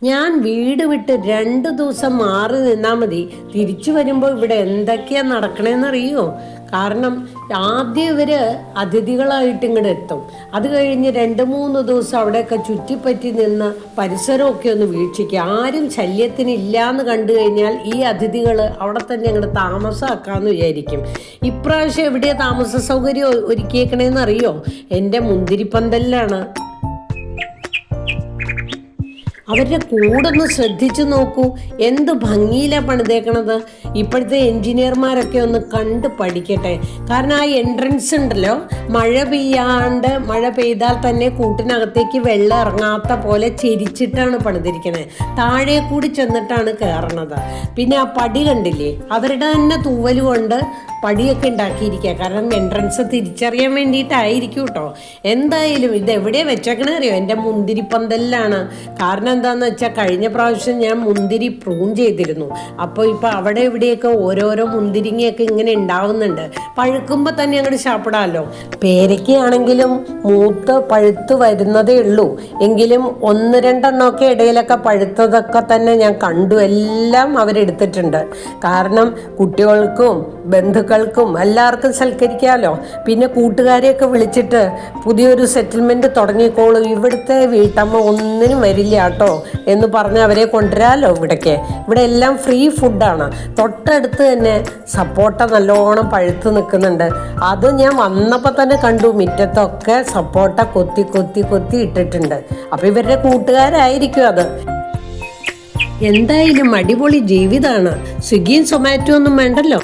ഞാൻ വീട് വിട്ട് 2 ദിവസം മാറി നിന്നാൽ മതി. തിരിച്ചു വരുമ്പോൾ ഇവിടെ എന്തൊക്കെയാ നടക്കണേന്നറിയോ? കാരണം ആദ്യം ഇവര് അതിഥികളായിട്ട് ഇങ്ങോട്ട് എത്തും. അത് കഴിഞ്ഞ് 2-3 ദിവസം അവിടെയൊക്കെ ചുറ്റിപ്പറ്റി നിന്ന് പരിസരമൊക്കെ ഒന്ന് വീക്ഷിക്കുക. ആരും ശല്യത്തിന് ഇല്ലാന്ന് കണ്ടു കഴിഞ്ഞാൽ ഈ അതിഥികൾ അവിടെ തന്നെ അങ്ങോട്ട് താമസമാക്കാമെന്ന് വിചാരിക്കും. ഇപ്രാവശ്യം എവിടെയാ താമസ സൗകര്യം ഒരുക്കിയേക്കണേന്ന് അറിയോ? എൻ്റെ മുന്തിരിപ്പന്തലിലാണ്. അവരുടെ കൂടൊന്ന് ശ്രദ്ധിച്ചു നോക്കൂ, എന്ത് ഭംഗിയിലാണ് പണിതേക്കണത്. ഇപ്പോഴത്തെ എൻജിനീയർമാരൊക്കെ ഒന്ന് കണ്ട് പഠിക്കട്ടെ. കാരണം ആ എൻട്രൻസ് ഉണ്ടല്ലോ, മഴ പെയ്താൽ തന്നെ കൂട്ടിനകത്തേക്ക് വെള്ളം ഇറങ്ങാത്ത പോലെ ചെരിച്ചിട്ടാണ് പണിതിരിക്കണത്. താഴെ കൂടി ചെന്നിട്ടാണ് കയറണത്. പിന്നെ ആ പടി കണ്ടില്ലേ, അവരുടെ തന്നെ തൂവൽ കൊണ്ട് പടിയൊക്കെ ഉണ്ടാക്കിയിരിക്കുക. കാരണം എൻട്രൻസ് തിരിച്ചറിയാൻ വേണ്ടിയിട്ടായിരിക്കും കേട്ടോ. എന്തായാലും ഇത് എവിടെയാണ് വെച്ചേക്കണേ അറിയോ? എൻ്റെ മുന്തിരിപ്പന്തലിലാണ്. കാരണം എന്താണെന്ന് വെച്ചാൽ കഴിഞ്ഞ പ്രാവശ്യം ഞാൻ മുന്തിരി പ്രൂൺ ചെയ്തിരുന്നു. അപ്പോൾ ഇപ്പോൾ അവിടെ ഇവിടെയൊക്കെ ഓരോരോ മുന്തിരിങ്ങയൊക്കെ ഇങ്ങനെ ഉണ്ടാവുന്നുണ്ട്. പഴുക്കുമ്പോൾ തന്നെ അങ്ങോട്ട് ശാപ്പിടാമല്ലോ. പേരയ്ക്കാണെങ്കിലും പഴുത്ത് വരുന്നതേ ഉള്ളൂ. എങ്കിലും 1-2 ഇടയിലൊക്കെ പഴുത്തതൊക്കെ തന്നെ ഞാൻ കണ്ടു. എല്ലാം അവരെടുത്തിട്ടുണ്ട്. കാരണം കുട്ടികൾക്കും ബന്ധുക്കൾക്കും എല്ലാവർക്കും സൽക്കരിക്കാമല്ലോ. പിന്നെ കൂട്ടുകാരെയൊക്കെ വിളിച്ചിട്ട് പുതിയൊരു സെറ്റിൽമെൻറ്റ് തുടങ്ങിക്കോളൂ, ഇവിടുത്തെ വീട്ടമ്മ ഒന്നിനും വരില്ല കേട്ടോ എന്ന് പറഞ്ഞ് അവരെ കൊണ്ടുവരാമല്ലോ ഇവിടേക്ക്. ഇവിടെ എല്ലാം ഫ്രീ ഫുഡാണ്. തൊട്ടടുത്ത് തന്നെ സപ്പോട്ട നല്ലോണം പഴുത്ത് നിൽക്കുന്നുണ്ട്. അത് ഞാൻ വന്നപ്പോൾ തന്നെ കണ്ടു. മുറ്റത്തൊക്കെ സപ്പോട്ട കൊത്തി ഇട്ടിട്ടുണ്ട്. അപ്പോൾ ഇവരുടെ കൂട്ടുകാരായിരിക്കും അത്. എന്തായാലും അടിപൊളി ജീവിതമാണ്. സ്വിഗ്ഗിയും സൊമാറ്റോ ഒന്നും വേണ്ടല്ലോ.